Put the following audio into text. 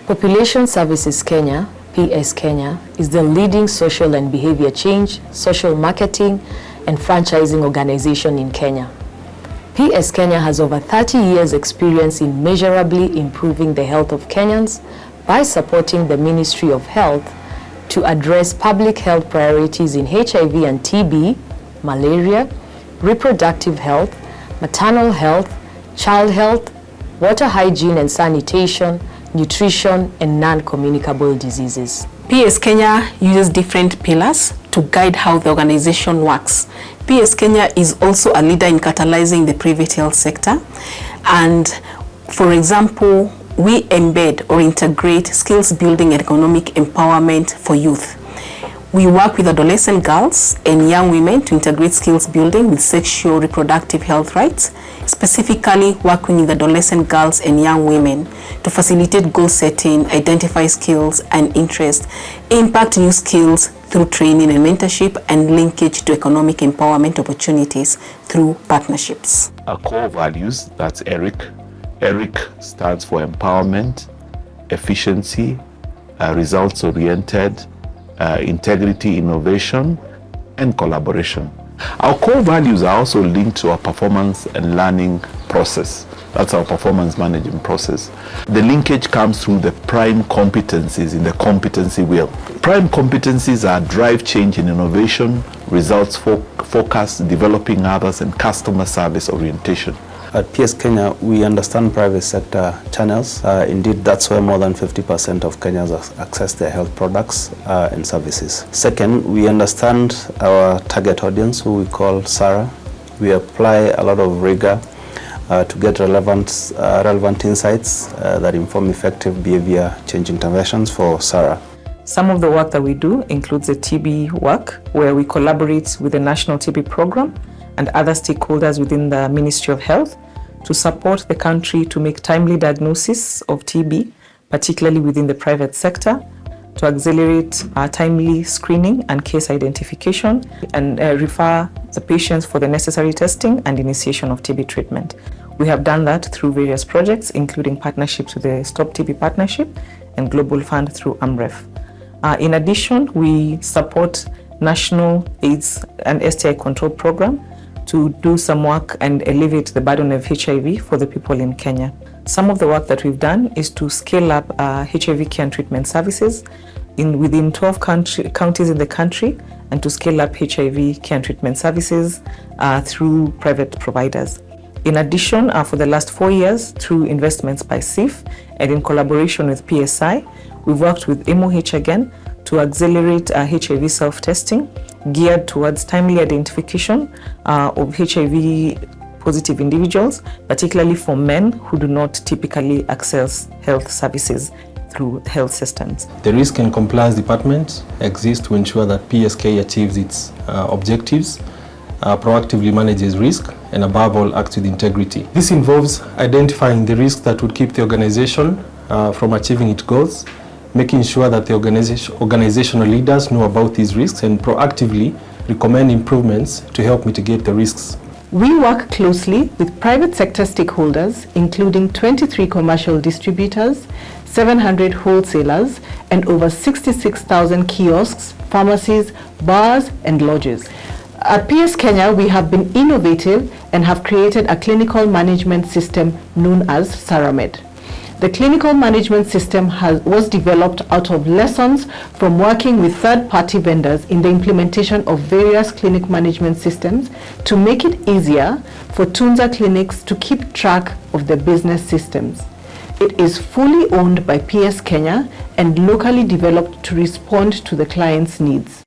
Population Services Kenya, PS Kenya, is the leading social and behavior change, social marketing, and franchising organization in Kenya. PS Kenya has over 30 years' experience in measurably improving the health of Kenyans by supporting the Ministry of Health to address public health priorities in HIV and TB, malaria, reproductive health, maternal health, child health, water hygiene and sanitation, nutrition, and non-communicable diseases. PS Kenya uses different pillars to guide how the organization works. PS Kenya is also a leader in catalyzing the private health sector. And for example, we embed or integrate skills building and economic empowerment for youth. We work with adolescent girls and young women to integrate skills building with sexual reproductive health rights, specifically working with adolescent girls and young women to facilitate goal setting, identify skills and interests, impact new skills through training and mentorship, and linkage to economic empowerment opportunities through partnerships. Our core values, that's ERIC. ERIC stands for empowerment, efficiency, results-oriented, integrity, innovation, and collaboration. Our core values are also linked to our performance and learning process. That's our performance management process. The linkage comes through the prime competencies in the competency wheel. Prime competencies are drive change in innovation, results focus, developing others, and customer service orientation. At PS Kenya, we understand private sector channels. Indeed, that's where more than 50% of Kenyans access their health products and services. Second, we understand our target audience, who we call SARA. We apply a lot of rigor to get relevant insights that inform effective behavior change interventions for SARA. Some of the work that we do includes the TB work, where we collaborate with the National TB Program and other stakeholders within the Ministry of Health to support the country to make timely diagnosis of TB, particularly within the private sector, to accelerate timely screening and case identification, and refer the patients for the necessary testing and initiation of TB treatment. We have done that through various projects, including partnerships with the Stop TB Partnership and Global Fund through AMREF. In addition, we support National AIDS and STI Control Program to do some work and alleviate the burden of HIV for the people in Kenya. Some of the work that we've done is to scale up HIV care and treatment services within 12 counties in the country, and to scale up HIV care and treatment services through private providers. In addition, for the last 4 years, through investments by CIF and in collaboration with PSI, we've worked with MOH again to accelerate HIV self-testing geared towards timely identification of HIV-positive individuals, particularly for men who do not typically access health services through health systems. The Risk and Compliance Department exists to ensure that PSK achieves its objectives, proactively manages risk, and above all, acts with integrity. This involves identifying the risks that would keep the organization from achieving its goals, making sure that the organizational leaders know about these risks and proactively recommend improvements to help mitigate the risks. We work closely with private sector stakeholders, including 23 commercial distributors, 700 wholesalers, and over 66,000 kiosks, pharmacies, bars, and lodges. At PS Kenya, we have been innovative and have created a clinical management system known as SARAMED. The clinical management system was developed out of lessons from working with third-party vendors in the implementation of various clinic management systems to make it easier for Tunza clinics to keep track of their business systems. It is fully owned by PS Kenya and locally developed to respond to the client's needs.